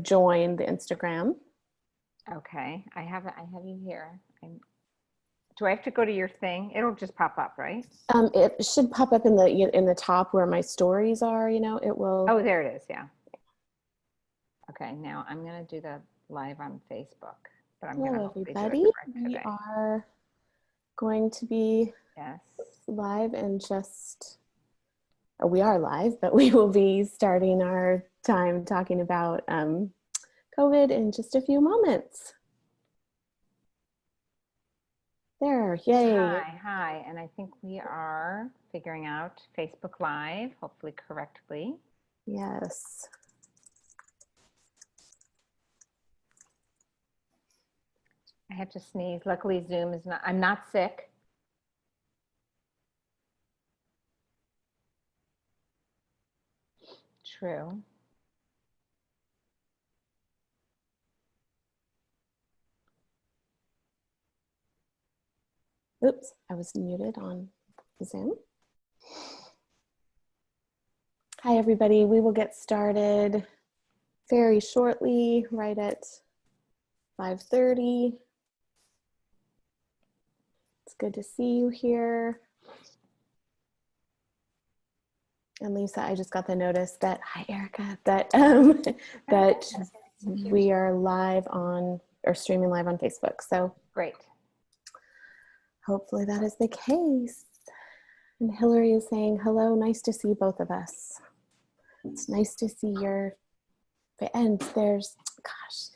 join the Instagram. Okay, I have you here. Do I have to go to your thing? It'll just pop up, right? It should pop up in the top where my stories are. It will. Oh, there it is. Yeah. Okay, now I'm gonna do the live on Facebook, but I'm gonna Hello, hopefully do it everybody. correct We today. are going to be Yes. live in we are live, but we will be starting our time talking about COVID in just a few moments. There, yay. Hi, and I think we are figuring out Facebook Live, hopefully correctly. Yes. I had to sneeze. Luckily, Zoom is not, I'm not sick. True. Oops, I was muted on Zoom. Hi, everybody. We will get started very shortly, right at 5:30. It's good to see you here. And Lisa, I just got the notice that, hi Erica, that we are live on, or streaming live on Facebook. So great. Hopefully that is the case. And Hillary is saying, hello, nice to see both of us. It's nice to see and there's, gosh,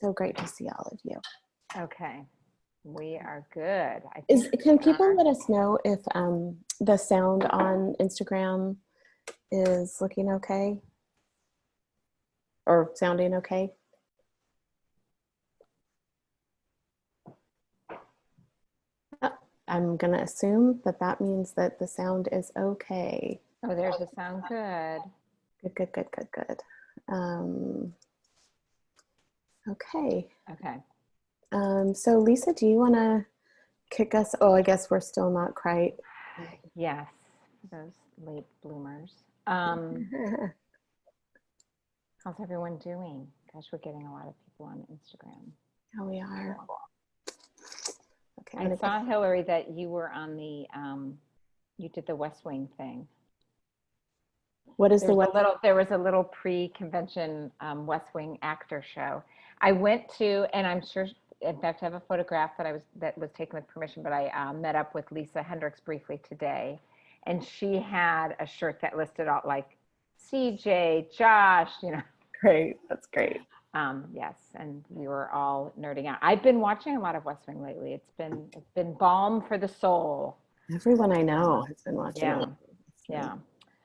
so great to see all of you. Okay, we are good. Can people let us know if the sound on Instagram is looking okay? Or sounding okay? I'm going to assume that means that the sound is okay. Oh, there's the sound. Good. Good. Okay. So Lisa, do you want to kick us? Oh, I guess we're still not quite. Yes, those late bloomers. How's everyone doing? Gosh, we're getting a lot of people on Instagram. Oh, we are. Okay, I saw, Hillary, that you were on the, you did the West Wing thing. What is there was a little pre-convention West Wing actor show. I went to, and I'm sure, in fact, I have a photograph that was taken with permission, but I met up with Lisa Hendricks briefly today, and she had a shirt that listed out like CJ, Josh, Great, that's great. Yes, and we were all nerding out. I've been watching a lot of West Wing lately. It's been balm for the soul. Everyone I know has been watching it. Yeah.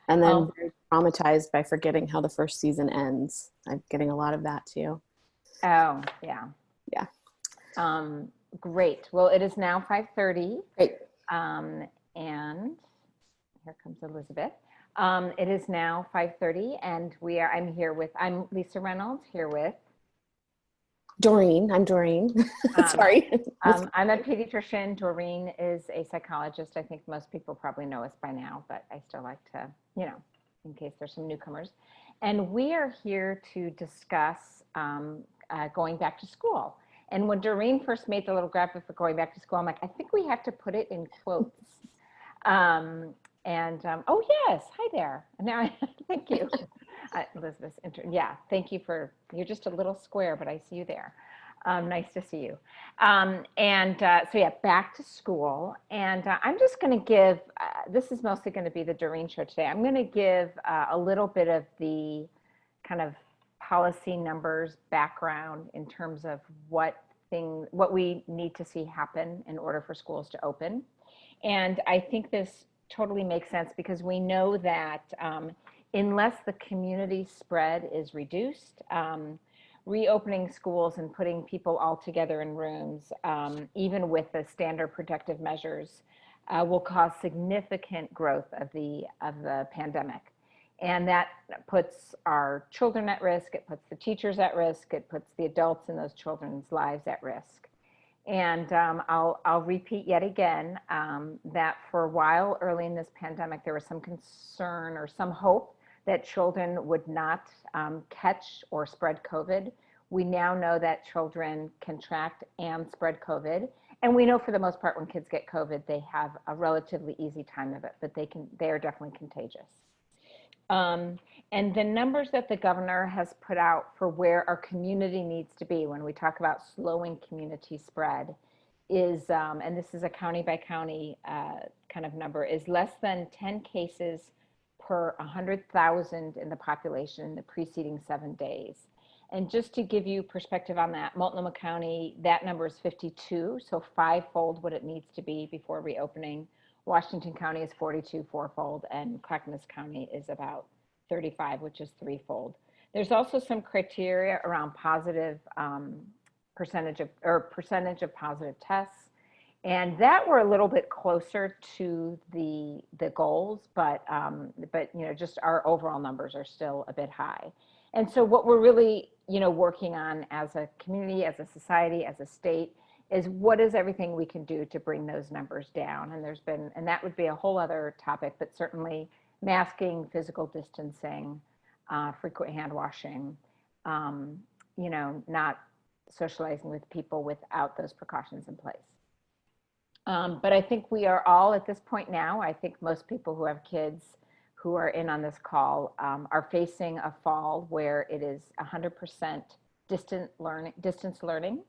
And then very traumatized by forgetting how the first season ends. I'm getting a lot of that too. Oh, yeah. Yeah. Great. Well, it is now 5:30. Great. And here comes Elizabeth. It is now 5:30, and I'm Lisa Reynolds here with Doreen. I'm Doreen. Sorry. I'm a pediatrician. Doreen is a psychologist. I think most people probably know us by now, but I still like to, in case there's some newcomers. And we are here to discuss going back to school. And when Doreen first made the little graphic for going back to school, I'm like, I think we have to put it in quotes. Oh yes, hi there. Now, thank you, Elizabeth. Yeah, thank you you're just a little square, but I see you there. Nice to see you. So yeah, back to school. And I'm just going to give, this is mostly going to be the Doreen show today. I'm going to give a little bit of the kind of policy numbers background in terms of what we need to see happen in order for schools to open. And I think this totally makes sense because we know that unless the community spread is reduced, reopening schools and putting people all together in rooms, even with the standard protective measures, will cause significant growth of the pandemic. And that puts our children at risk, it puts the teachers at risk, it puts the adults in those children's lives at risk. And I'll repeat yet again that for a while early in this pandemic, there was some concern or some hope that children would not catch or spread COVID. We now know that children contract and spread COVID. And we know for the most part, when kids get COVID, they have a relatively easy time of it, but they are definitely contagious. And the numbers that the governor has put out for where our community needs to be when we talk about slowing community spread is, and this is a county by county kind of number, is less than 10 cases per 100,000 in the population in the preceding 7 days. And just to give you perspective on that, Multnomah County, that number is 52, so 5-fold what it needs to be before reopening. Washington County is 42, 4-fold, and Clackamas County is about 35, which is 3-fold. There's also some criteria around positive percentage of positive tests, and that we're a little bit closer to the goals, but you know, just our overall numbers are still a bit high. And so what we're really, you know, working on as a community, as a society, as a state, is what is everything we can do to bring those numbers down. And and that would be a whole other topic, but certainly masking, physical distancing, frequent hand washing, you know, not socializing with people without those precautions in place. But I think we are all at this point now, I think most people who have kids who are in on this call are facing a fall where it is 100% distance learning,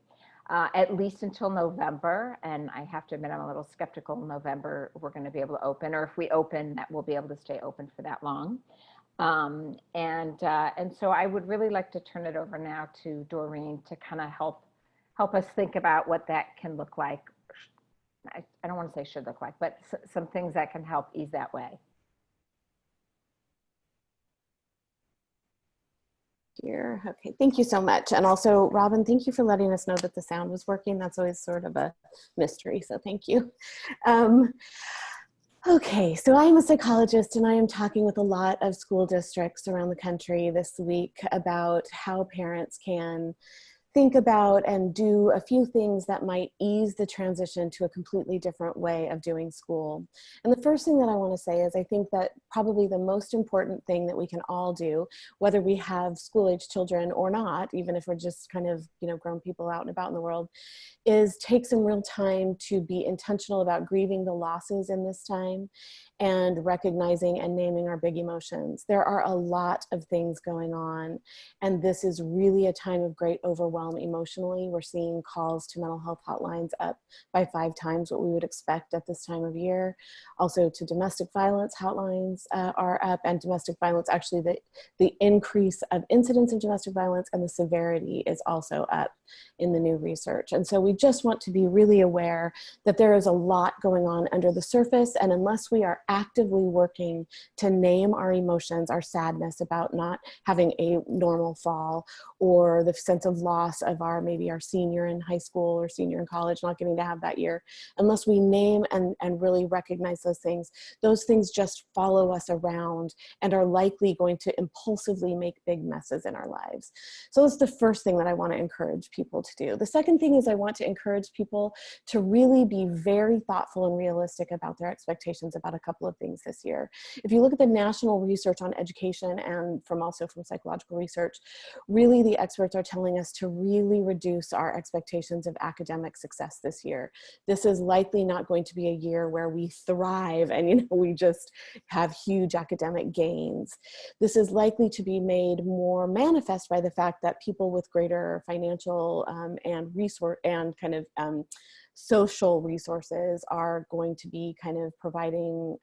at least until November. And I have to admit, I'm a little skeptical in November we're going to be able to open, or if we open, that we'll be able to stay open for that long. And so I would really like to turn it over now to Doreen to kind of help us think about what that can look like. I don't want to say should look like, but some things that can help ease that way. Here. Okay, thank you so much. And also, Robin, thank you for letting us know that the sound was working. That's always sort of a mystery, so thank you. Okay, so I'm a psychologist and I am talking with a lot of school districts around the country this week about how parents can think about and do a few things that might ease the transition to a completely different way of doing school. And the first thing that I want to say is I think that probably the most important thing that we can all do, whether we have school-age children or not, even if we're just kind of, you know, grown people out and about in the world, is take some real time to be intentional about grieving the losses in this time and recognizing and naming our big emotions. There are a lot of things going on, and this is really a time of great overwhelm emotionally. We're seeing calls to mental health hotlines up by 5 times what we would expect at this time of year. Also to domestic violence hotlines are up, and domestic violence, actually the increase of incidents of domestic violence and the severity is also up in the new research. And so we just want to be really aware that there is a lot going on under the surface, and unless we are actively working to name our emotions, our sadness about not having a normal fall, or the sense of loss of maybe our senior in high school or senior in college not getting to have that year, unless we name and really recognize those things just follow us around and are likely going to impulsively make big messes in our lives. So that's the first thing that I want to encourage people to do. The second thing is I want to encourage people to really be very thoughtful and realistic about their expectations about a couple of things this year. If you look at the national research on education and also from psychological research, really the experts are telling us to really reduce our expectations of academic success this year. This is likely not going to be a year where we thrive and, you know, we just have huge academic gains. This is likely to be made more manifest by the fact that people with greater financial and resource and kind of social resources are going to be kind of providing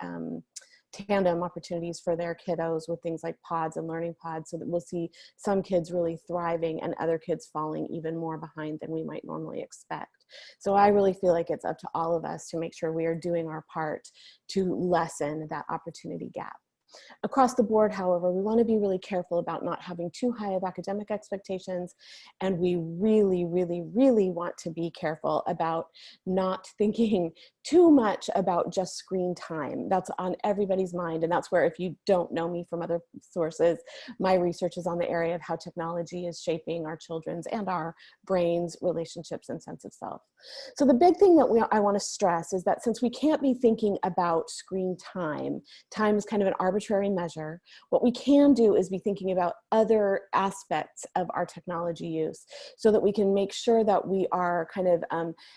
tandem opportunities for their kiddos with things like pods and learning pods, so that we'll see some kids really thriving and other kids falling even more behind than we might normally expect. So I really feel like it's up to all of us to make sure we are doing our part to lessen that opportunity gap. Across the board, however, we want to be really careful about not having too high of academic expectations, and we really, really, really want to be careful about not thinking too much about just screen time. That's on everybody's mind. And that's where, if you don't know me from other sources, my research is on the area of how technology is shaping our children's and our brains, relationships, and sense of self. So the big thing that I want to stress is that since we can't be thinking about screen time, time is kind of an arbitrary measure, what we can do is be thinking about other aspects of our technology use so that we can make sure that we are kind of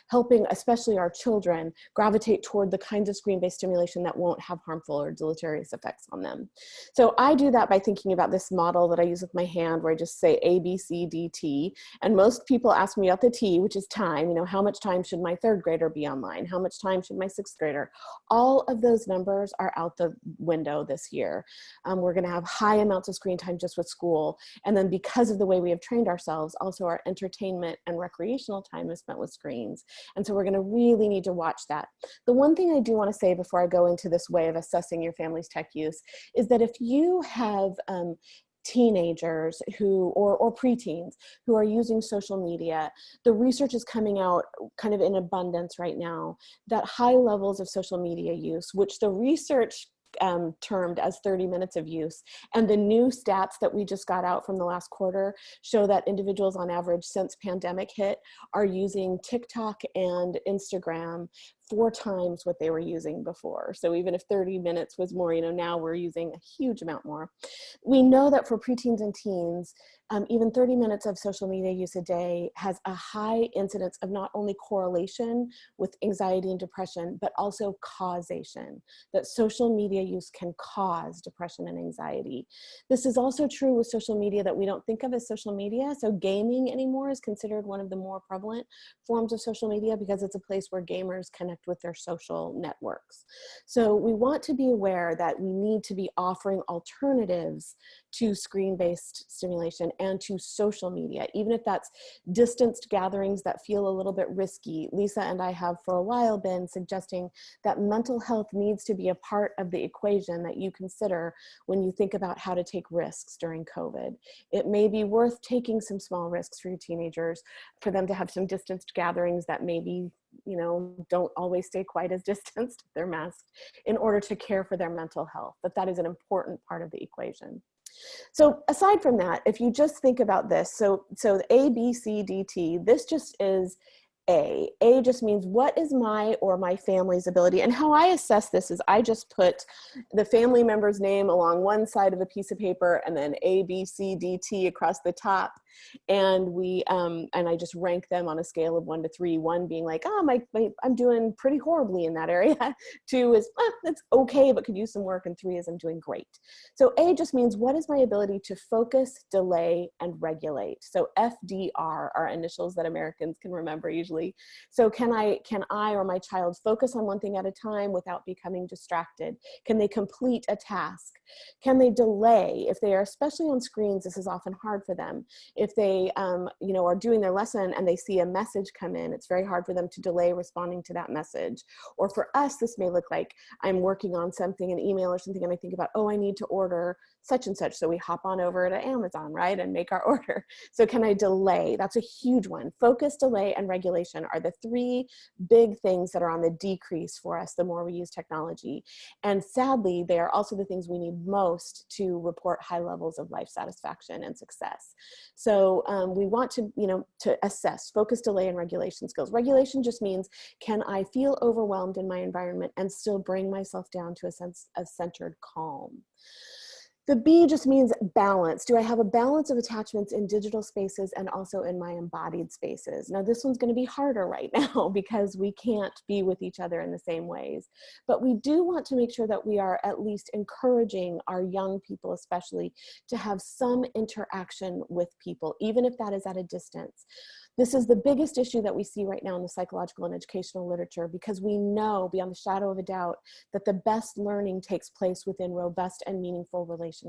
helping, especially our children, gravitate toward the kinds of screen-based stimulation that won't have harmful or deleterious effects on them. So I do that by thinking about this model that I use with my hand, where I just say A, B, C, D, T. And most people ask me about the T, which is time. You know, how much time should my third grader be online? How much time should my sixth grader? All of those numbers are out the window this year. We're going to have high amounts of screen time just with school. And then because of the way we have trained ourselves, also our entertainment and recreational time is spent with screens. And so we're going to really need to watch that. The one thing I do want to say before I go into this way of assessing your family's tech use is that if you have teenagers who, or preteens who are using social media, the research is coming out kind of in abundance right now that high levels of social media use, which the research termed as 30 minutes of use, and the new stats that we just got out from the last quarter show that individuals on average since pandemic hit are using TikTok and Instagram 4 times what they were using before. So even if 30 minutes was more, you know, now we're using a huge amount more. We know that for preteens and teens, even 30 minutes of social media use a day has a high incidence of not only correlation with anxiety and depression, but also causation, that social media use can cause depression and anxiety. This is also true with social media that we don't think of as social media. So gaming anymore is considered one of the more prevalent forms of social media because it's a place where gamers connect with their social networks. So we want to be aware that we need to be offering alternatives to screen-based stimulation and to social media, even if that's distanced gatherings that feel a little bit risky. Lisa and I have for a while been suggesting that mental health needs to be a part of the equation that you consider when you think about how to take risks during COVID. It may be worth taking some small risks for your teenagers, for them to have some distanced gatherings that maybe, you know, don't always stay quite as distanced if they're masked, in order to care for their mental health. But that is an important part of the equation. So aside from that, if you just think about this, so the A, B, C, D, T, this just is A. A just means what is my or my family's ability. And how I assess this is I just put the family member's name along one side of a piece of paper and then A, B, C, D, T across the top. And I just rank them on a scale of 1 to 3, 1 being like, oh, I'm doing pretty horribly in that area. 2 is, that's okay, but could use some work. And 3 is I'm doing great. So A just means what is my ability to focus, delay, and regulate. So FDR are initials that Americans can remember usually. So can I or my child focus on one thing at a time without becoming distracted? Can they complete a task? Can they delay? If they are, especially on screens, this is often hard for them. If they are doing their lesson and they see a message come in, it's very hard for them to delay responding to that message. Or for us, this may look like I'm working on something, an email or something, and I think about, oh, I need to order such and such. So we hop on over to Amazon, right, and make our order. So can I delay? That's a huge one. Focus, delay, and regulation are the 3 big things that are on the decrease for us the more we use technology. And sadly, they are also the things we need most to report high levels of life satisfaction and success. So we want to, to assess focus, delay, and regulation skills. Regulation just means, can I feel overwhelmed in my environment and still bring myself down to a sense of centered calm? The B just means balance. Do I have a balance of attachments in digital spaces and also in my embodied spaces? Now, this one's going to be harder right now because we can't be with each other in the same ways. But we do want to make sure that we are at least encouraging our young people, especially, to have some interaction with people, even if that is at a distance. This is the biggest issue that we see right now in the psychological and educational literature, because we know beyond the shadow of a doubt that the best learning takes place within robust and meaningful relationships.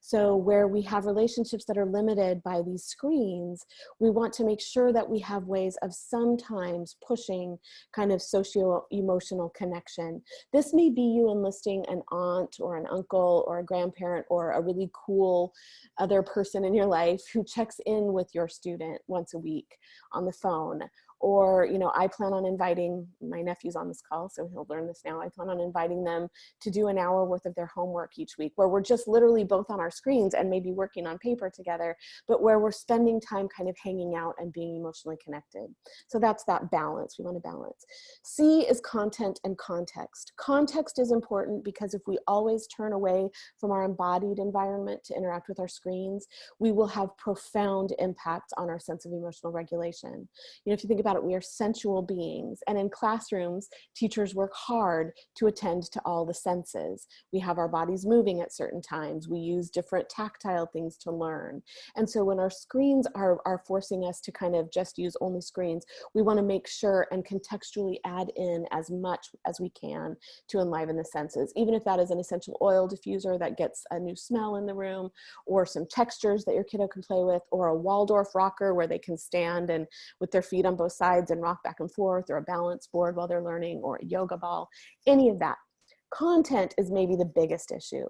So where we have relationships that are limited by these screens, we want to make sure that we have ways of sometimes pushing kind of socio-emotional connection. This may be you enlisting an aunt or an uncle or a grandparent or a really cool other person in your life who checks in with your student once a week on the phone. Or, you know, I plan on inviting, my nephew's on this call, so he'll learn this now. I plan on inviting them to do an hour worth of their homework each week, where we're just literally both on our screens and maybe working on paper together, but where we're spending time kind of hanging out and being emotionally connected. So that's that balance. We want to balance. C is content and context. Context is important because if we always turn away from our embodied environment to interact with our screens, we will have profound impacts on our sense of emotional regulation. You know, if you think about it, we are sensual beings, and in classrooms, teachers work hard to attend to all the senses. We have our bodies moving at certain times. We use different tactile things to learn. And so when our screens are forcing us to kind of just use only screens, we want to make sure and contextually add in as much as we can to enliven the senses, even if that is an essential oil diffuser that gets a new smell in the room, or some textures that your kiddo can play with, or a Waldorf rocker where they can stand and with their feet on both sides and rock back and forth, or a balance board while they're learning, or a yoga ball, any of that. Content is maybe the biggest issue.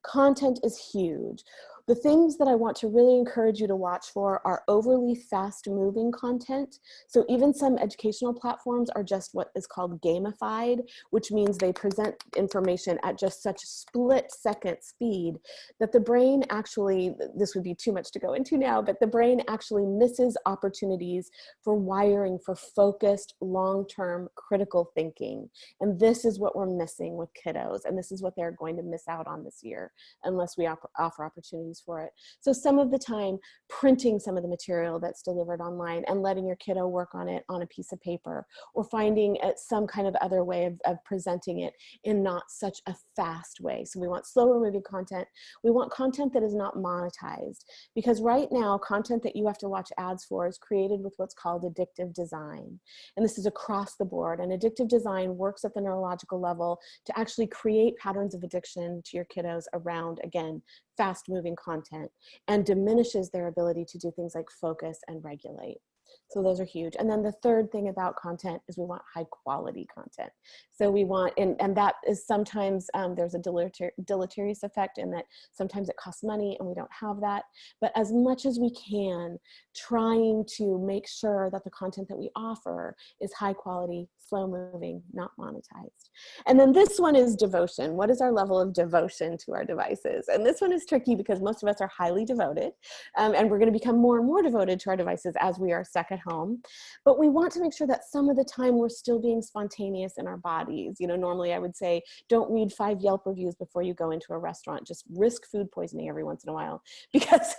Content is huge. The things that I want to really encourage you to watch for are overly fast-moving content. So even some educational platforms are just what is called gamified, which means they present information at just such split-second speed that the brain actually, this would be too much to go into now, but the brain actually misses opportunities for wiring for focused, long-term critical thinking. And this is what we're missing with kiddos, and this is what they're going to miss out on this year unless we offer opportunities for it. So some of the time, printing some of the material that's delivered online and letting your kiddo work on it on a piece of paper, or finding some kind of other way of presenting it in not such a fast way. So we want slower moving content. We want content that is not monetized, because right now, content that you have to watch ads for is created with what's called addictive design. And this is across the board. And addictive design works at the neurological level to actually create patterns of addiction to your kiddos around, again, fast-moving content, and diminishes their ability to do things like focus and regulate. So those are huge. And then the third thing about content is we want high quality content. So we want, and that is sometimes there's a deleterious effect in that sometimes it costs money and we don't have that. But as much as we can, trying to make sure that the content that we offer is high quality, slow moving, not monetized. And then this one is devotion. What is our level of devotion to our devices? And this one is tricky because most of us are highly devoted, and we're going to become more and more devoted to our devices as we are stuck at home. But we want to make sure that some of the time we're still being spontaneous in our bodies. You know, normally I would say, don't read 5 Yelp reviews before you go into a restaurant. Just risk food poisoning every once in a while, because,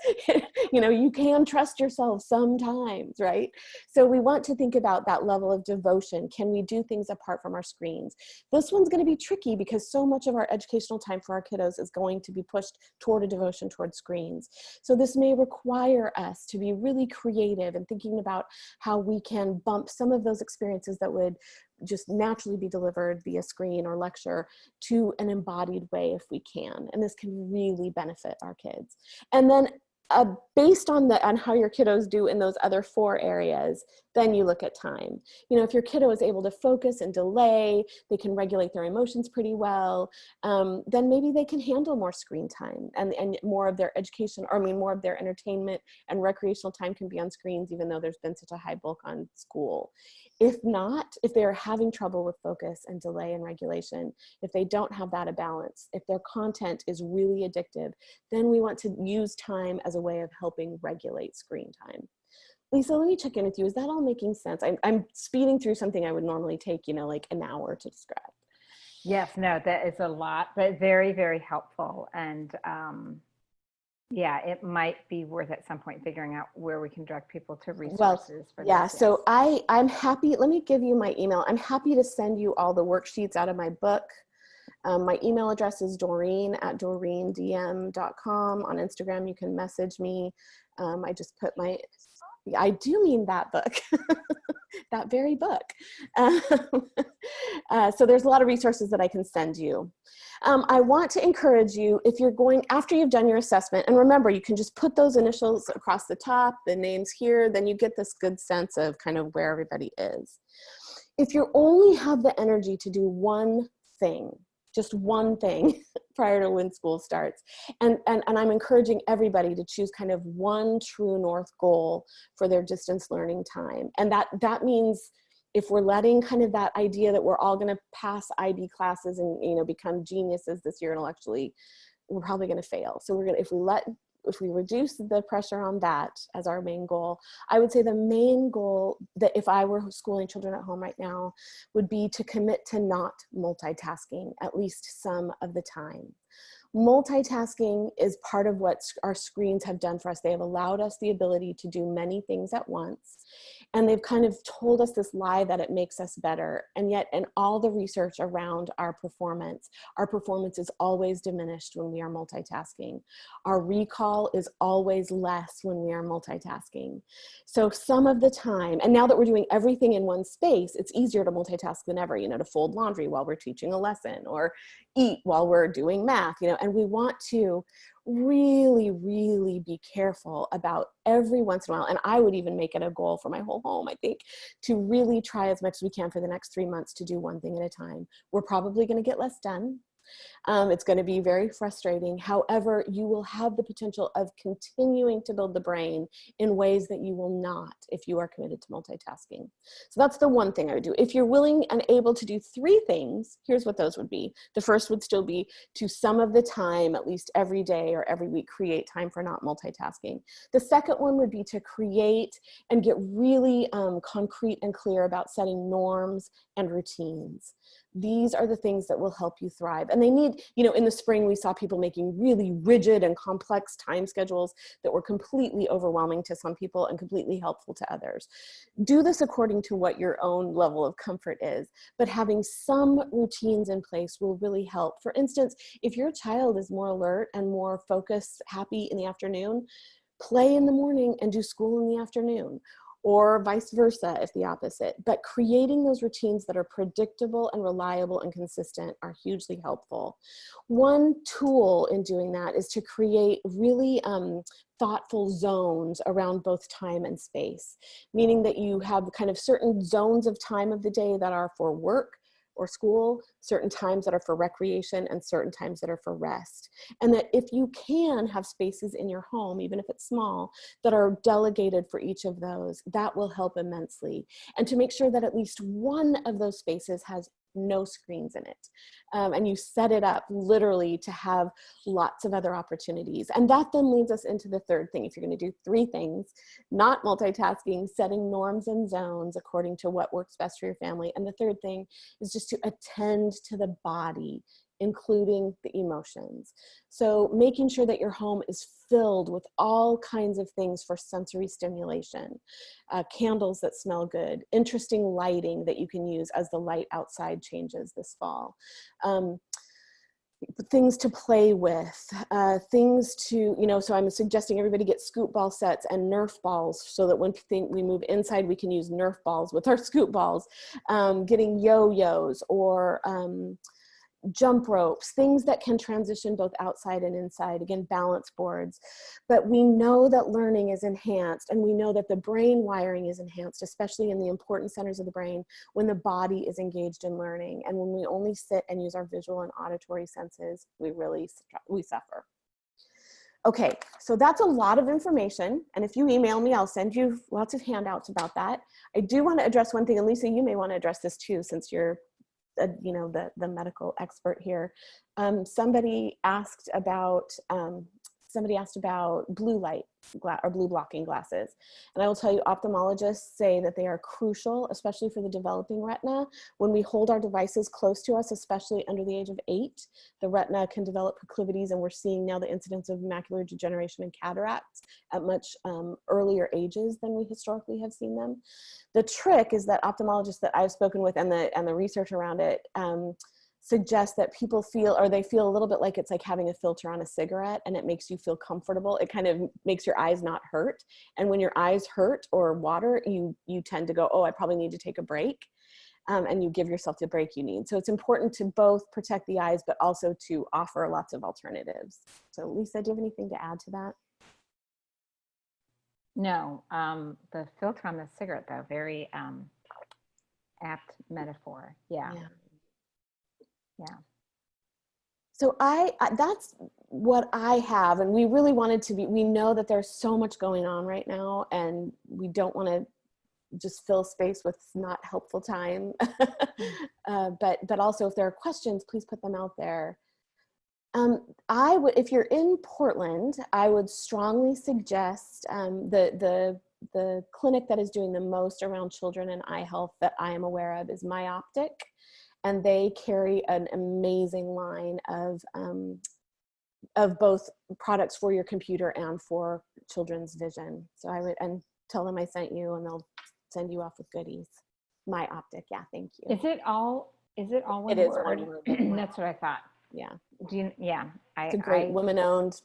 you know, you can trust yourself sometimes, right? So we want to think about that level of devotion. Can we do things apart from our screens? This one's going to be tricky because so much of our educational time for our kiddos is going to be pushed toward a devotion toward screens. So this may require us to be really creative and thinking about how we can bump some of those experiences that would just naturally be delivered via screen or lecture to an embodied way if we can. And this can really benefit our kids. And then based on how your kiddos do in those other 4 areas, then you look at time. You know, if your kiddo is able to focus and delay, they can regulate their emotions pretty well, then maybe they can handle more screen time, and more of their education, or I mean, more of their entertainment and recreational time can be on screens, even though there's been such a high bulk on school. If not, if they're having trouble with focus and delay and regulation, if they don't have that a balance, if their content is really addictive, then we want to use time as a way of helping regulate screen time. Lisa, let me check in with you. Is that all making sense? I'm speeding through something I would normally take, you know, like an hour to describe. Yes, no, that is a lot, but very, very helpful. And yeah, it might be worth at some point figuring out where we can direct people to resources for yeah, this. so I'm happy, let me give you my email. I'm happy to send you all the worksheets out of my book. My email address is Doreen at DoreenDM.com. On Instagram, you can message me. I just put I do mean that book, that very book. So there's a lot of resources that I can send you. I want to encourage you, if you're going, after you've done your assessment, and remember, you can just put those initials across the top, the names here, then you get this good sense of kind of where everybody is. If you only have the energy to do one thing, just one thing prior to when school starts. And I'm encouraging everybody to choose kind of one true north goal for their distance learning time. And that means if we're letting kind of that idea that we're all going to pass IB classes and, you know, become geniuses this year intellectually, we're probably going to fail. So if we reduce the pressure on that as our main goal, I would say the main goal that if I were schooling children at home right now would be to commit to not multitasking at least some of the time. Multitasking is part of what our screens have done for us. They have allowed us the ability to do many things at once. And they've kind of told us this lie that it makes us better. And yet in all the research around our performance is always diminished when we are multitasking. Our recall is always less when we are multitasking. So some of the time, and now that we're doing everything in one space, it's easier to multitask than ever, you know, to fold laundry while we're teaching a lesson or eat while we're doing math, you know, and we want to really, really be careful about every once in a while. And I would even make it a goal for my whole home, I think, to really try as much as we can for the next 3 months to do one thing at a time. We're probably going to get less done. It's going to be very frustrating. However, you will have the potential of continuing to build the brain in ways that you will not if you are committed to multitasking. So that's the one thing I would do. If you're willing and able to do 3 things, here's what those would be. The first would still be to some of the time, at least every day or every week, create time for not multitasking. The second one would be to create and get really concrete and clear about setting norms and routines. These are the things that will help you thrive. And they need, you know, in the spring, we saw people making really rigid and complex time schedules that were completely overwhelming to some people and completely helpful to others. Do this according to what your own level of comfort is, but having some routines in place will really help. For instance, if your child is more alert and more focused, happy in the afternoon, play in the morning and do school in the afternoon. Or vice versa if the opposite. But creating those routines that are predictable and reliable and consistent are hugely helpful. One tool in doing that is to create really thoughtful zones around both time and space, meaning that you have kind of certain zones of time of the day that are for work or school, certain times that are for recreation, and certain times that are for rest. And that if you can have spaces in your home, even if it's small, that are delegated for each of those, that will help immensely. And to make sure that at least one of those spaces has no screens in it. And you set it up literally to have lots of other opportunities. And that then leads us into the third thing. If you're going to do 3 things, not multitasking, setting norms and zones according to what works best for your family. And the third thing is just to attend to the body, including the emotions. So making sure that your home is filled with all kinds of things for sensory stimulation, candles that smell good, interesting lighting that you can use as the light outside changes this fall. Things to play with, things to, you know, so I'm suggesting everybody get scoop ball sets and Nerf balls so that when we move inside, we can use Nerf balls with our scoop balls, getting yo-yos or jump ropes, things that can transition both outside and inside, again, balance boards. But we know that learning is enhanced, and we know that the brain wiring is enhanced, especially in the important centers of the brain, when the body is engaged in learning. And when we only sit and use our visual and auditory senses, we suffer. Okay, so that's a lot of information. And if you email me, I'll send you lots of handouts about that. I do want to address one thing, and Lisa, you may want to address this too, since you're you know, the medical expert here. Somebody asked about blue light or blue blocking glasses. And I will tell you, ophthalmologists say that they are crucial, especially for the developing retina. When we hold our devices close to us, especially under the age of 8, the retina can develop proclivities, and we're seeing now the incidence of macular degeneration and cataracts at much earlier ages than we historically have seen them. The trick is that ophthalmologists that I've spoken with and the research around it suggest that people feel a little bit like it's like having a filter on a cigarette, and it makes you feel comfortable. It kind of makes your eyes not hurt. And when your eyes hurt or water, you tend to go, oh, I probably need to take a break. And you give yourself the break you need. So it's important to both protect the eyes, but also to offer lots of alternatives. So Lisa, do you have anything to add to that? No, the filter on the cigarette, though, very apt metaphor. Yeah. Yeah. Yeah. So that's what I have, and we really wanted to be, we know that there's so much going on right now, and we don't want to just fill space with not helpful time. But also if there are questions, please put them out there. I would, if you're in Portland, I would strongly suggest the clinic that is doing the most around children and eye health that I am aware of is Myoptic, and they carry an amazing line of both products for your computer and for children's vision. So I would, and tell them I sent you, and they'll send you off with goodies. Myoptic, yeah, thank you. Is it all one It is word? one word. That's what I thought. Yeah. Yeah. It's a great woman-owned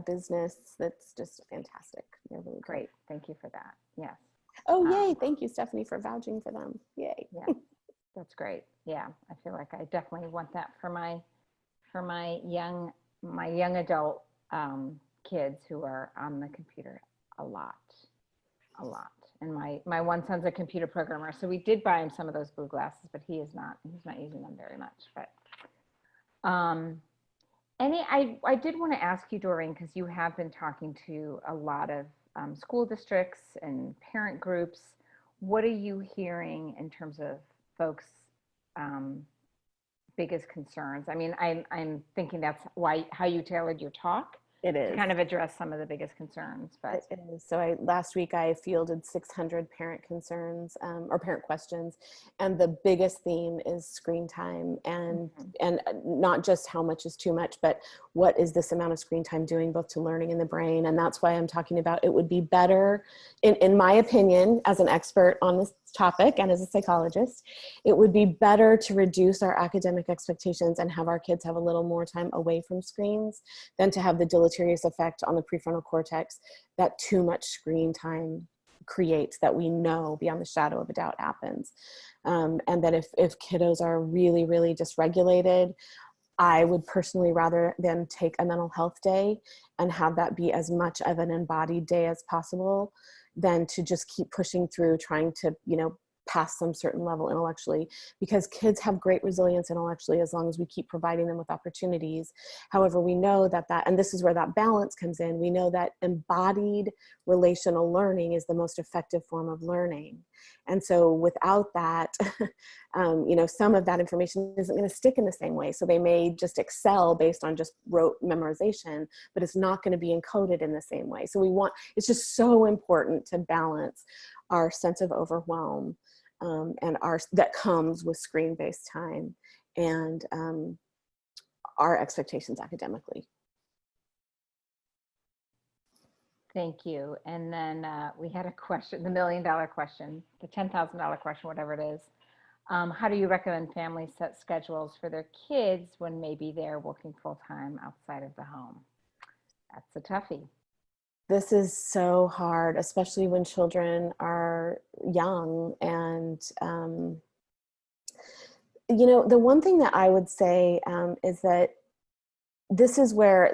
business that's just fantastic. They're really great. Thank you for that. Yes. Oh, yay. Thank you, Stephanie, for vouching for them. Yay. Yeah, that's great. Yeah, I feel like I definitely want that for my young adult kids who are on the computer a lot. And my one son's a computer programmer, so we did buy him some of those blue glasses, but he's not using them very much. But I did want to ask you, Doreen, because you have been talking to a lot of school districts and parent groups. What are you hearing in terms of folks' biggest concerns? I mean, I'm thinking that's how you tailored your talk. It is. To kind of address some of the biggest concerns. But it is. So last week I fielded 600 parent concerns or parent questions, and the biggest theme is screen time, and not just how much is too much, but what is this amount of screen time doing both to learning and the brain. And that's why I'm talking about, it would be better, in my opinion, as an expert on this topic and as a psychologist, it would be better to reduce our academic expectations and have our kids have a little more time away from screens than to have the deleterious effect on the prefrontal cortex that too much screen time creates, that we know beyond the shadow of a doubt happens. And that if kiddos are really, really dysregulated, I would personally rather them take a mental health day and have that be as much of an embodied day as possible than to just keep pushing through trying to, pass some certain level intellectually, because kids have great resilience intellectually as long as we keep providing them with opportunities. However, we know that, and this is where that balance comes in, we know that embodied relational learning is the most effective form of learning. And so without that, some of that information isn't going to stick in the same way. So they may just excel based on just rote memorization, but it's not going to be encoded in the same way. So it's just so important to balance our sense of overwhelm and that comes with screen-based time, and our expectations academically. Thank you. And then we had a question, the $1 million question, the $10,000 question, whatever it is. How do you recommend families set schedules for their kids when maybe they're working full-time outside of the home? That's a toughie. This is so hard, especially when children are young. And, the one thing that I would say is that this is where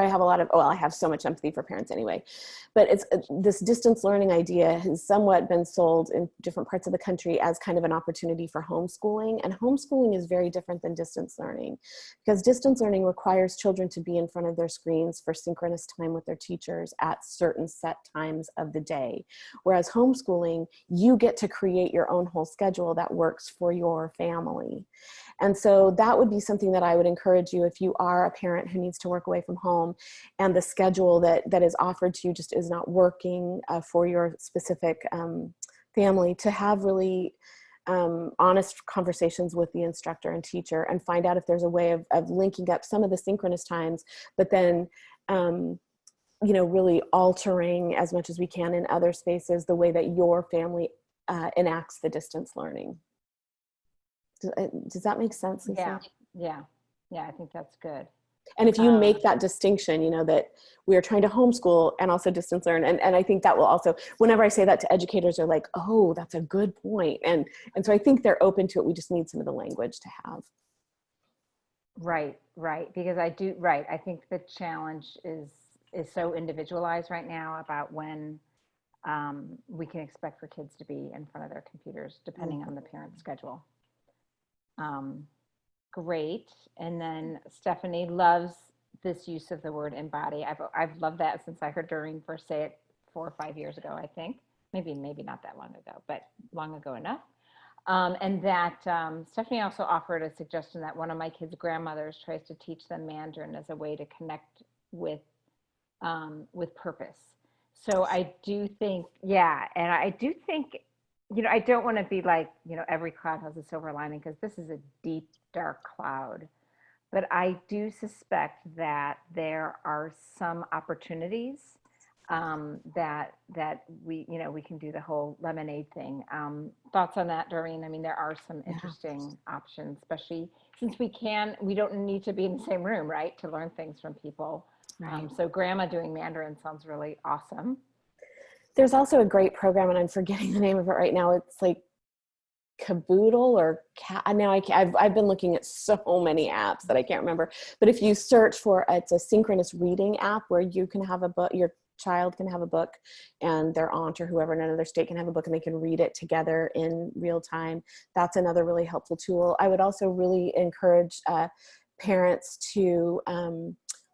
I have a lot of, I have so much empathy for parents anyway, but it's this distance learning idea has somewhat been sold in different parts of the country as kind of an opportunity for homeschooling. And homeschooling is very different than distance learning, because distance learning requires children to be in front of their screens for synchronous time with their teachers at certain set times of the day. Whereas homeschooling, you get to create your own whole schedule that works for your family. And so that would be something that I would encourage you, if you are a parent who needs to work away from home and the schedule that is offered to you just is not working for your specific family, to have really honest conversations with the instructor and teacher and find out if there's a way of linking up some of the synchronous times, but then really altering as much as we can in other spaces the way that your family enacts the distance learning. Does that make sense, Lisa? Yeah, I think that's good. And if you make that distinction, that we are trying to homeschool and also distance learn, and I think that will also, whenever I say that to educators, they're like, oh, that's a good point. And so I think they're open to it. We just need some of the language to have. Right. Because I think the challenge is so individualized right now about when we can expect for kids to be in front of their computers, depending on the parent's schedule. great. And then Stephanie loves this use of the word embody. I've loved that since I heard Doreen first say it 4 or 5 years ago, I think. Maybe not that long ago, but long ago enough. And that Stephanie also offered a suggestion that one of my kids' grandmothers tries to teach them Mandarin as a way to connect with purpose. So I do think, yeah, and I do think, I don't want to be like, every cloud has a silver lining, because this is a deep, dark cloud. But I do suspect that there are some opportunities that we can do the whole lemonade thing. Thoughts on that, Doreen? I mean, there are some interesting options, especially since we don't need to be in the same room, right, to learn things from people. Right. So grandma doing Mandarin sounds really awesome. There's also a great program, and I'm forgetting the name of it right now. It's like Caboodle or now I've been looking at so many apps that I can't remember. But if you search for it's a synchronous reading app where you can have a book, your child can have a book, and their aunt or whoever in another state can have a book, and they can read it together in real time. That's another really helpful tool. I would also really encourage parents to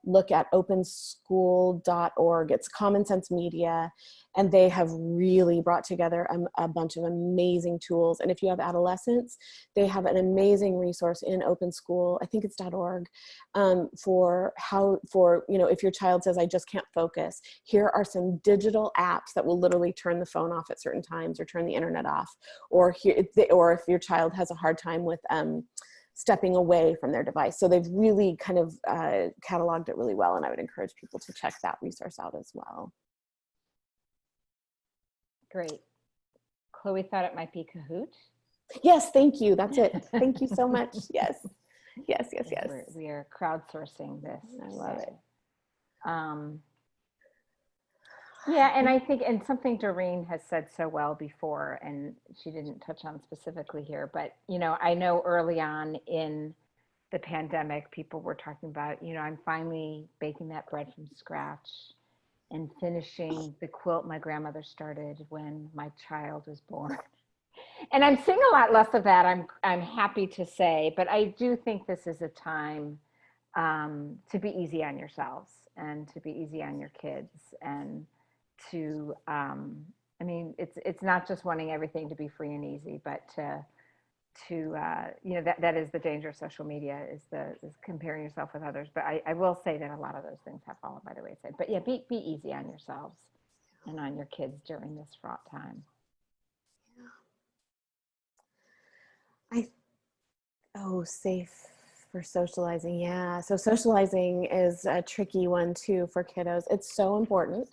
look at openschool.org. It's Common Sense Media, and they have really brought together a bunch of amazing tools. And if you have adolescents, they have an amazing resource in Open School, I think it's .org, for if your child says, I just can't focus, here are some digital apps that will literally turn the phone off at certain times or turn the internet off. Or if your child has a hard time with stepping away from their device. So they've really kind of cataloged it really well, and I would encourage people to check that resource out as well. Great. Chloe thought it might be Kahoot. Yes, thank you. That's it. Thank you so much. Yes. Yes. We are crowdsourcing this. I love it. Yeah, and I think, and something Doreen has said so well before, and she didn't touch on specifically here, but, I know early on in the pandemic, people were talking about, I'm finally baking that bread from scratch and finishing the quilt my grandmother started when my child was born. And I'm seeing a lot less of that, I'm happy to say, but I do think this is a time to be easy on yourselves and to be easy on your kids, and to it's not just wanting everything to be free and easy, but to that is the danger of social media, is comparing yourself with others. But I will say that a lot of those things have fallen by the wayside. But yeah, be easy on yourselves and on your kids during this fraught time. Safe for socializing. Yeah. So socializing is a tricky one too for kiddos. It's so important.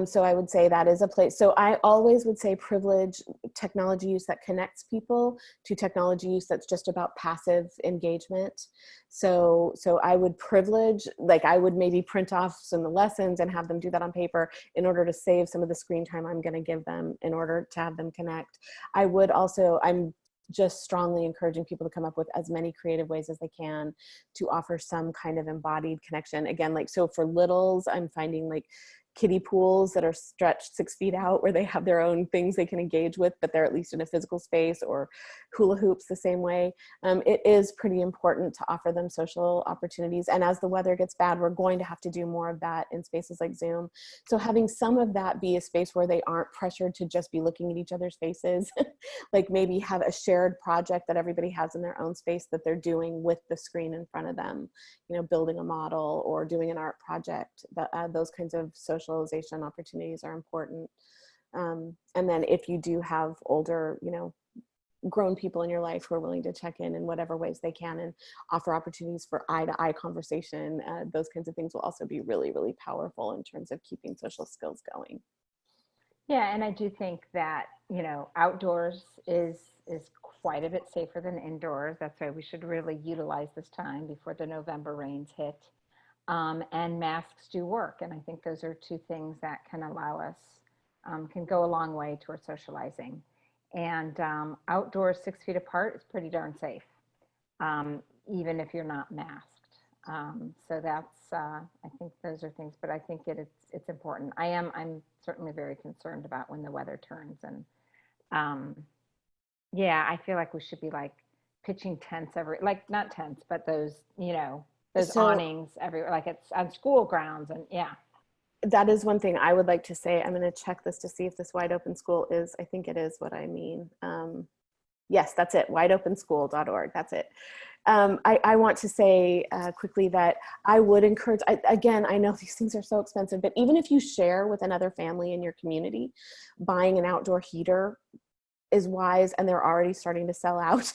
So I would say that is a place. So I always would say privilege technology use that connects people to technology use that's just about passive engagement. So I would privilege, like I would maybe print off some of the lessons and have them do that on paper in order to save some of the screen time I'm going to give them in order to have them connect. I'm just strongly encouraging people to come up with as many creative ways as they can to offer some kind of embodied connection. Again, like, so for littles, I'm finding like kiddie pools that are stretched 6 feet out where they have their own things they can engage with, but they're at least in a physical space, or hula hoops the same way. It is pretty important to offer them social opportunities. And as the weather gets bad, we're going to have to do more of that in spaces like Zoom. So having some of that be a space where they aren't pressured to just be looking at each other's faces, like maybe have a shared project that everybody has in their own space that they're doing with the screen in front of them, building a model or doing an art project. Those kinds of socialization opportunities are important. And then if you do have older, grown people in your life who are willing to check in whatever ways they can and offer opportunities for eye-to-eye conversation, those kinds of things will also be really, really powerful in terms of keeping social skills going. Yeah, and I do think that, outdoors is quite a bit safer than indoors. That's why we should really utilize this time before the November rains hit. And masks do work. And I think those are two things that can allow us, can go a long way towards socializing. And outdoors 6 feet apart is pretty darn safe, even if you're not masked. So that's, I think those are things, but I think it's important. I'm certainly very concerned about when the weather turns. And yeah, I feel like we should be like pitching tents like not tents, but those, those So awnings everywhere, like it's on school grounds. And yeah. that is one thing I would like to say. I'm going to check this to see if this wide open school is, I think it is what I mean. Yes, that's it, wideopenschool.org. That's it. I want to say quickly that I would encourage, again, I know these things are so expensive, but even if you share with another family in your community, buying an outdoor heater is wise, and they're already starting to sell out,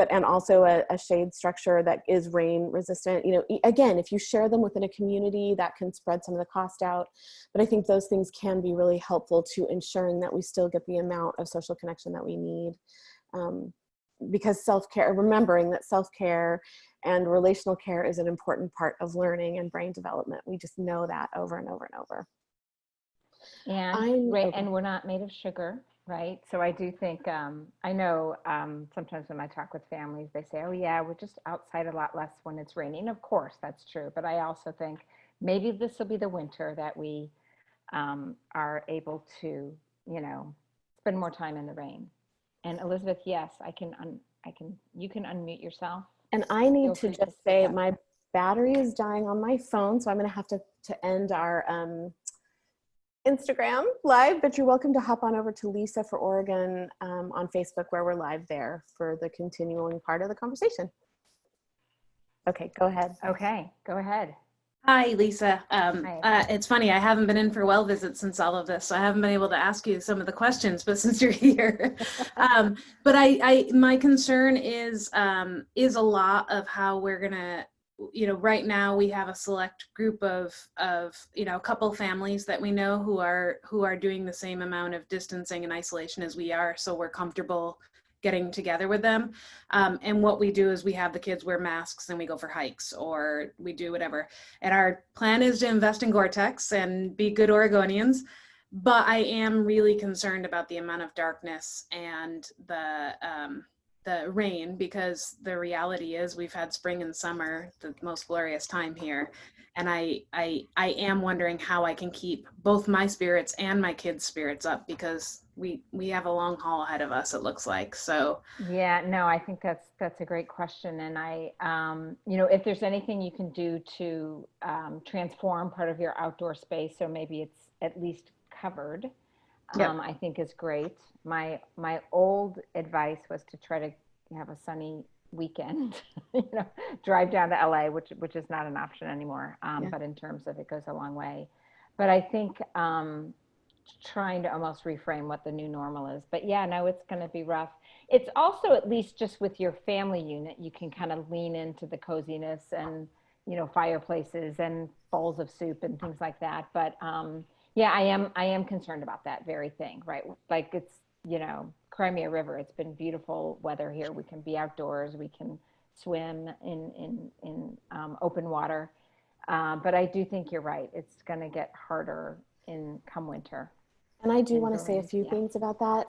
and also a shade structure that is rain resistant. Again, if you share them within a community, that can spread some of the cost out. But I think those things can be really helpful to ensuring that we still get the amount of social connection that we need. Because self-care, remembering that self-care and relational care is an important part of learning and brain development. We just know that over and over and over. And we're not made of sugar, right? So I do think, I know sometimes when I talk with families, they say, oh yeah, we're just outside a lot less when it's raining. Of course, that's true. But I also think maybe this will be the winter that we are able to, spend more time in the rain. And Elizabeth, yes, you can unmute yourself. And I need Feel to free just say my battery is dying on my phone, so I'm going to have to end our Instagram live, but you're welcome to hop on over to Lisa for Oregon on Facebook, where we're live there for the continuing part of the conversation. Okay, go ahead. Okay, go ahead. Hi, Lisa. Hi. It's funny, I haven't been in for well visits since all of this, so I haven't been able to ask you some of the questions, but since you're here. But my concern is a lot of how we're gonna, right now we have a select group of a couple families that we know who are doing the same amount of distancing and isolation as we are, so we're comfortable getting together with them. And what we do is we have the kids wear masks and we go for hikes or we do whatever. And our plan is to invest in Gore-Tex and be good Oregonians. But I am really concerned about the amount of darkness and the rain, because the reality is we've had spring and summer, the most glorious time here. And I am wondering how I can keep both my spirits and my kids' spirits up, because we have a long haul ahead of us, it looks like. So yeah, no, I think that's a great question. And I, if there's anything you can do to transform part of your outdoor space, so maybe it's at least covered, Yep. I think is great. My old advice was to try to have a sunny weekend, drive down to LA, which is not an option anymore. But in terms of, it goes a long way. But I think trying to almost reframe what the new normal is. But yeah, no, it's going to be rough. It's also, at least just with your family unit, you can kind of lean into the coziness and, fireplaces and bowls of soup and things like that. But yeah, I am concerned about that very thing, right? Like it's, Crimea River, it's been beautiful weather here. We can be outdoors, we can swim in open water. But I do think you're right. It's going to get harder come winter. And I do want to say a few things about that.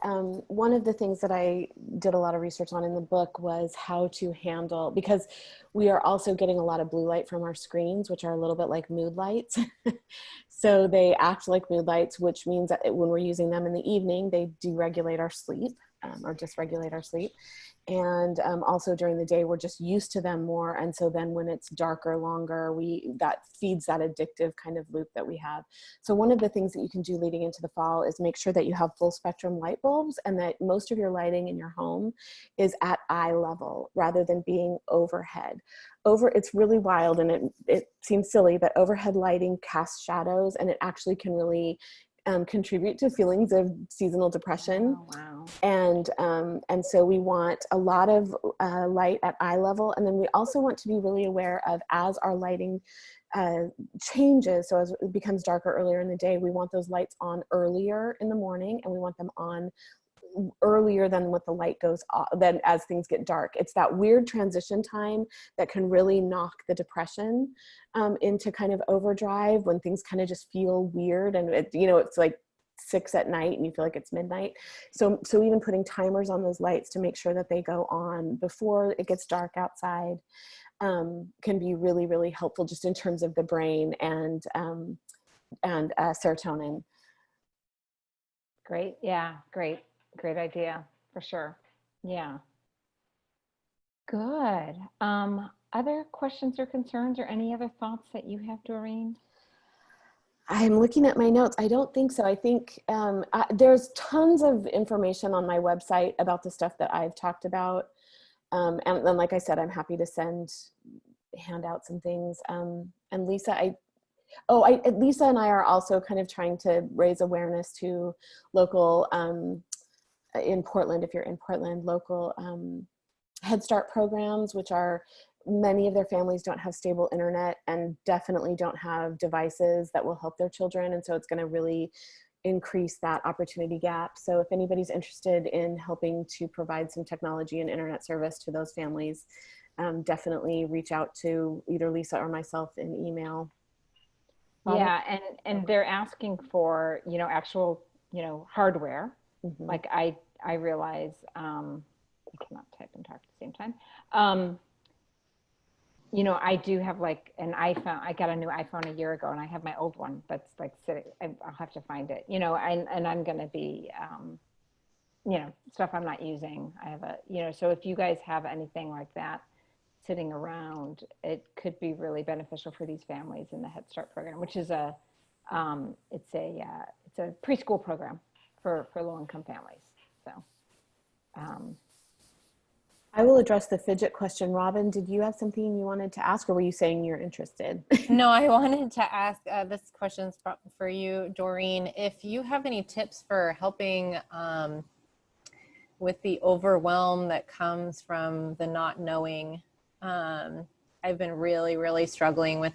One of the things that I did a lot of research on in the book was how to handle, because we are also getting a lot of blue light from our screens, which are a little bit like mood lights. So they act like mood lights, which means that when we're using them in the evening, they deregulate our sleep or dysregulate our sleep. And also during the day, we're just used to them more. And so then when it's darker longer, that feeds that addictive kind of loop that we have. So one of the things that you can do leading into the fall is make sure that you have full spectrum light bulbs, and that most of your lighting in your home is at eye level rather than being overhead. It's really wild, and it seems silly, but overhead lighting casts shadows, and it actually can really contribute to feelings of seasonal depression. Oh, wow. And so we want a lot of light at eye level. And then we also want to be really aware of, as our lighting changes, so as it becomes darker earlier in the day, we want those lights on earlier in the morning, and we want them on earlier than what the light goes off, then as things get dark. It's that weird transition time that can really knock the depression into kind of overdrive, when things kind of just feel weird, and it's like 6 at night and you feel like it's midnight. So even putting timers on those lights to make sure that they go on before it gets dark outside can be really, really helpful, just in terms of the brain and serotonin. Great. Yeah. Great idea, for sure. Yeah. Good. Other questions or concerns or any other thoughts that you have, Doreen? I'm looking at my notes. I don't think so. I think there's tons of information on my website about the stuff that I've talked about. And then, like I said, I'm happy to hand out some things. And Lisa, Lisa and I are also kind of trying to raise awareness to local, in Portland, if you're in Portland, local Head Start programs, which are, many of their families don't have stable internet and definitely don't have devices that will help their children. And so it's going to really increase that opportunity gap. So if anybody's interested in helping to provide some technology and internet service to those families, definitely reach out to either Lisa or myself in email. Yeah, and they're asking for, actual, hardware. Mm-hmm. Like I realize, I cannot type and talk at the same time. I do have like an iPhone. I got a new iPhone a year ago, and I have my old one that's like sitting. I'll have to find it. And I'm going to be, stuff I'm not using. I have so if you guys have anything like that sitting around, it could be really beneficial for these families in the Head Start program, which is it's a preschool program for low-income families. So. I will address the fidget question. Robin, did you have something you wanted to ask, or were you saying you're interested? No, I wanted to ask, this question's for you, Doreen. If you have any tips for helping with the overwhelm that comes from the not knowing. I've been really, really struggling with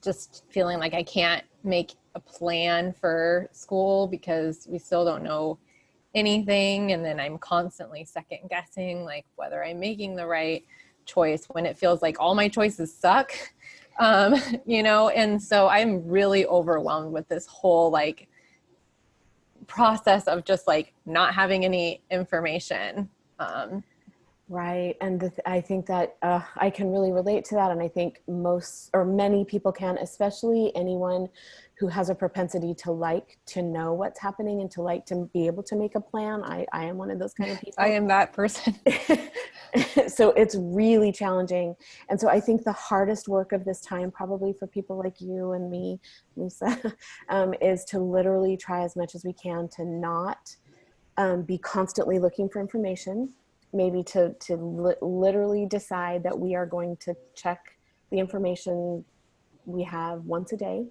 just feeling like I can't make a plan for school because we still don't know anything. And then I'm constantly second guessing, like whether I'm making the right choice when it feels like all my choices suck, and so I'm really overwhelmed with this whole process of just not having any information. Right. And I think that I can really relate to that. And I think many people can, especially anyone who has a propensity to like to know what's happening and to like to be able to make a plan. I am one of those kind of people. I am that person. So it's really challenging. And so I think the hardest work of this time, probably for people like you and me, Lisa, is to literally try as much as we can to not be constantly looking for information. Maybe to literally decide that we are going to check the information we have once a day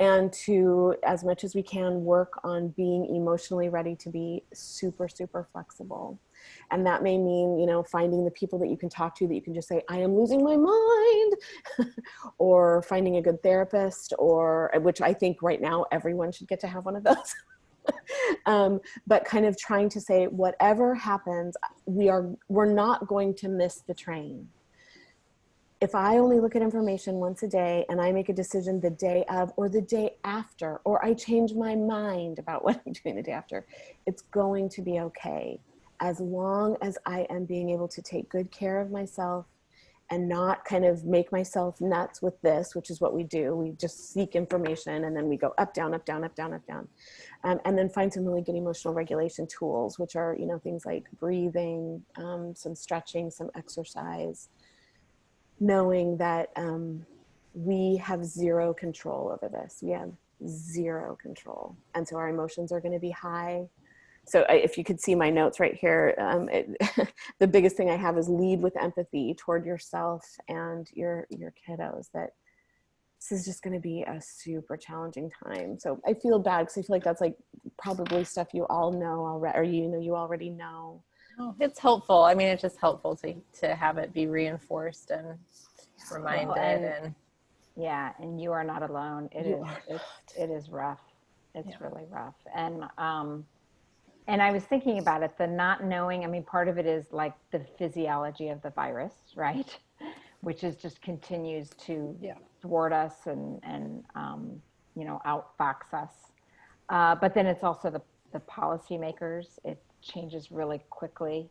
and to, as much as we can, work on being emotionally ready to be super, super flexible. And that may mean, finding the people that you can talk to that you can just say, I am losing my mind, or finding a good therapist, which I think right now everyone should get to have one of those. But kind of trying to say, whatever happens, we're not going to miss the train. If I only look at information once a day and I make a decision the day of or the day after, or I change my mind about what I'm doing the day after, it's going to be okay. As long as I am being able to take good care of myself and not kind of make myself nuts with this, which is what we do. We just seek information and then we go up, down, up, down, up, down, up, down. And then find some really good emotional regulation tools, which are, things like breathing, some stretching, some exercise, knowing that we have zero control over this. We have zero control. And so our emotions are going to be high. So if you could see my notes right here, the biggest thing I have is lead with empathy toward yourself and your kiddos, that this is just going to be a super challenging time. So I feel bad because I feel like that's probably stuff you all know already, or you already know. Oh, it's helpful. I mean, it's just helpful to have it be reinforced and reminded. Yeah, and you are not alone. It is rough. It's really rough. And I was thinking about it, the not knowing, I mean, part of it is like the physiology of the virus, right? Which just continues to thwart us and outfox us. But then it's also the policymakers. It changes really quickly.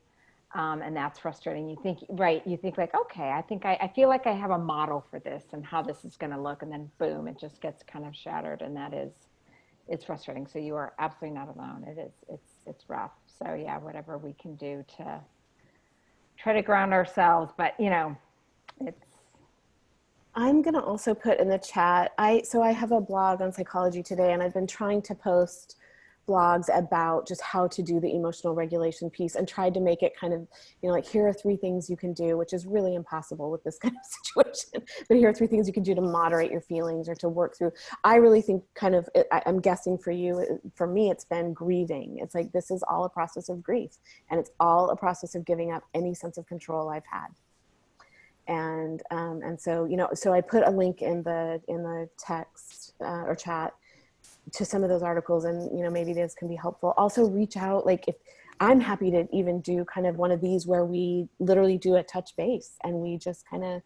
And that's frustrating. You think okay, I feel like I have a model for this and how this is going to look. And then boom, it just gets kind of shattered. And it's frustrating. So you are absolutely not alone. It's rough. So yeah, whatever we can do to try to ground ourselves, but you know, it's, I'm going to also put in the chat, so I have a blog on Psychology Today, and I've been trying to post blogs about just how to do the emotional regulation piece, and tried to make it kind of, you know, like, here are 3 things you can do, which is really impossible with this kind of situation, but here are 3 things you can do to moderate your feelings or to work through. I really think kind of, I'm guessing for you, for me, it's been grieving. It's like, this is all a process of grief, and it's all a process of giving up any sense of control I've had. And so, you know, so I put a link in the text or chat to some of those articles, and, you know, maybe this can be helpful. Also reach out, like, if I'm happy to even do kind of one of these where we literally do a touch base and we just kind of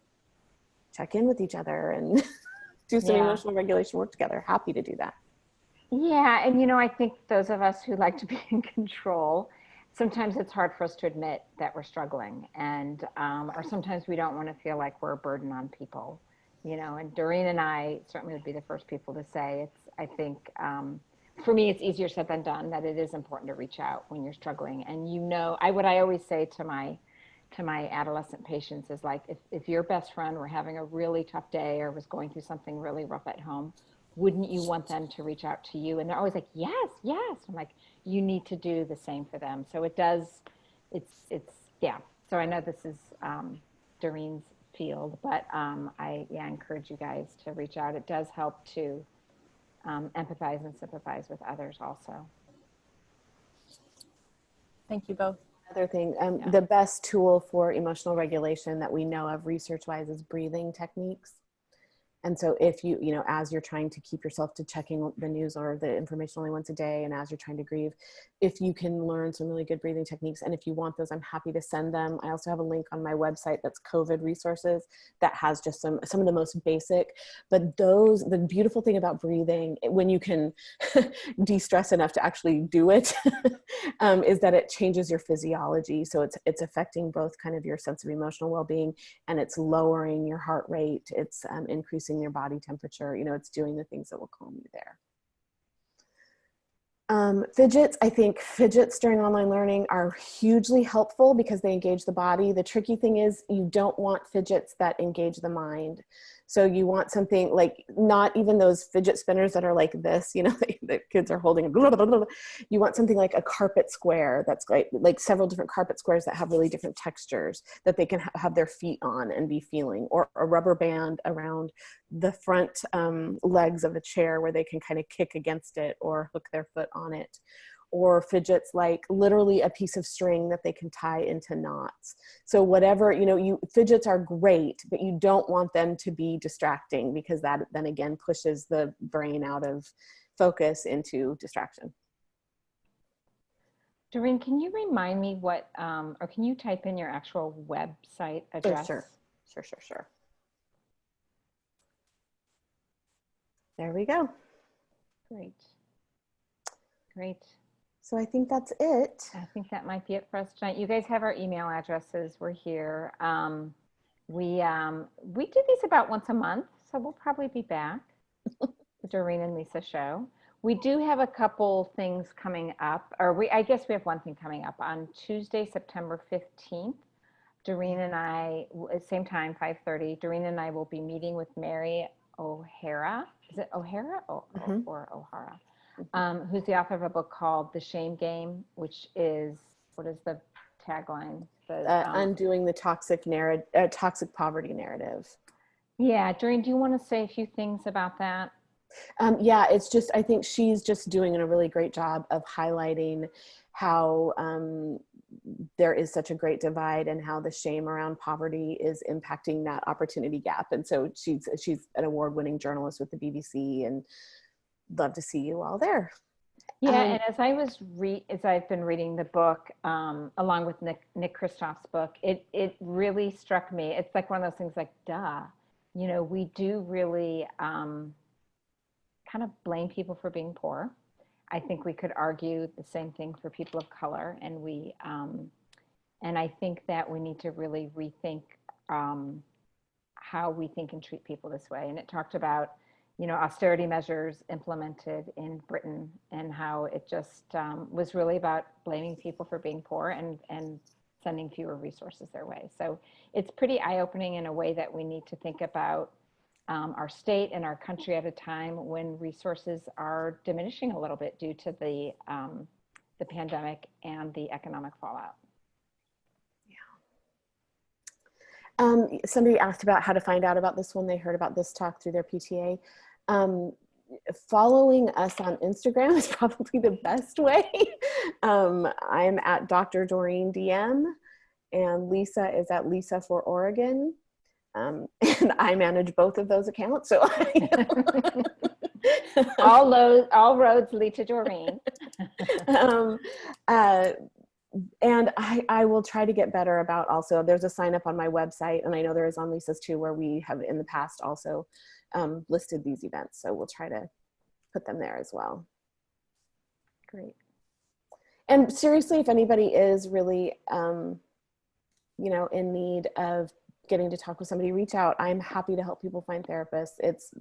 check in with each other and do some emotional regulation work together. Happy to do that. yeah. And, you know, I think those of us who like to be in control, sometimes it's hard for us to admit that we're struggling, and or sometimes we don't want to feel like we're a burden on people, you know. And Doreen and I certainly would be the first people to say, it's, I think, for me, it's easier said than done, that it is important to reach out when you're struggling. And, you know, what I always say to my adolescent patients is, like, if your best friend were having a really tough day or was going through something really rough at home, wouldn't you want them to reach out to you? And they're always like, yes, yes. I'm like, you need to do the same for them. So it does, it's, yeah. So I know this is Doreen's field, but I encourage you guys to reach out. It does help to empathize and sympathize with others also. Thank you both. Another thing, the best tool for emotional regulation that we know of research-wise is breathing techniques. And so if you know, as you're trying to keep yourself to checking the news or the information only once a day, and as you're trying to grieve, if you can learn some really good breathing techniques, and if you want those, I'm happy to send them. I also have a link on my website that's COVID resources that has just some of the most basic, but the beautiful thing about breathing, when you can de-stress enough to actually do it, is that it changes your physiology. So it's affecting both kind of your sense of emotional well-being, and it's lowering your heart rate. It's increasing your body temperature. You know, it's doing the things that will calm you there. Fidgets, I think fidgets during online learning are hugely helpful because they engage the body. The tricky thing is you don't want fidgets that engage the mind. So you want something like, not even those fidget spinners that are like this, you know, the kids are holding, blah, blah, blah, blah. You want something like a carpet square that's like several different carpet squares that have really different textures that they can have their feet on and be feeling, or a rubber band around the front legs of the chair where they can kind of kick against it or hook their foot on it. Or fidgets like literally a piece of string that they can tie into knots. So whatever, you know, fidgets are great, but you don't want them to be distracting, because that then again pushes the brain out of focus into distraction. Doreen, can you remind me what, or can you type in your actual website address? Sure. There we go. Great. So I think that's it. I think that might be it for us tonight. You guys have our email addresses. We're here. We do these about once a month, so we'll probably be back. The Doreen and Lisa show. We do have a couple things coming up, or I guess we have one thing coming up on Tuesday, September 15th. Doreen and I, same time, 5:30. Doreen and I will be meeting with Mary O'Hara. Is it O'Hara or O'Hara? Who's the author of a book called The Shame Game, which is, what is the tagline? Undoing the toxic poverty narrative. Yeah, Doreen, do you want to say a few things about that? Yeah, it's just, I think she's just doing a really great job of highlighting how there is such a great divide, and how the shame around poverty is impacting that opportunity gap. And so she's an award-winning journalist with the BBC, and love to see you all there. Yeah, and as I've been reading the book, along with Nick Kristof's book, it really struck me. It's like one of those things like, duh, you know, we do really kind of blame people for being poor. I think we could argue the same thing for people of color, and I think that we need to really rethink how we think and treat people this way. And it talked about, you know, austerity measures implemented in Britain, and how it just was really about blaming people for being poor, and sending fewer resources their way. So it's pretty eye-opening in a way that we need to think about our state and our country at a time when resources are diminishing a little bit due to the pandemic and the economic fallout. Somebody asked about how to find out about this when they heard about this talk through their PTA. Following us on Instagram is probably the best way. I'm at Dr. Doreen DM, and Lisa is at Lisa for Oregon. And I manage both of those accounts. So all roads lead to Doreen. And I will try to get better about also, there's a sign up on my website, and I know there is on Lisa's too, where we have in the past also listed these events. So we'll try to put them there as well. Great. And seriously, if anybody is really, you know, in need of getting to talk with somebody, reach out. I'm happy to help people find therapists.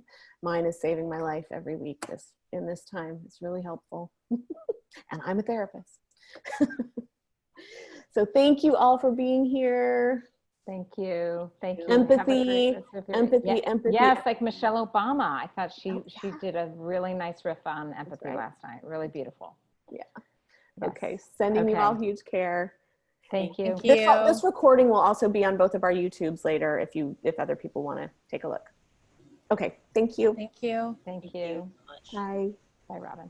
Mine is saving my life every week in this time. It's really helpful. And I'm a therapist. So thank you all for being here. Thank you. Thank you. Empathy, empathy. Yes, like Michelle Obama. I thought she did a really nice riff on empathy last night. Really beautiful. Yeah. Yes. Okay. Sending you all huge care. Thank you. Thank you. This recording will also be on both of our YouTubes later if other people want to take a look. Okay. Thank you. Thank you. Thank you. Bye. Bye, Robin.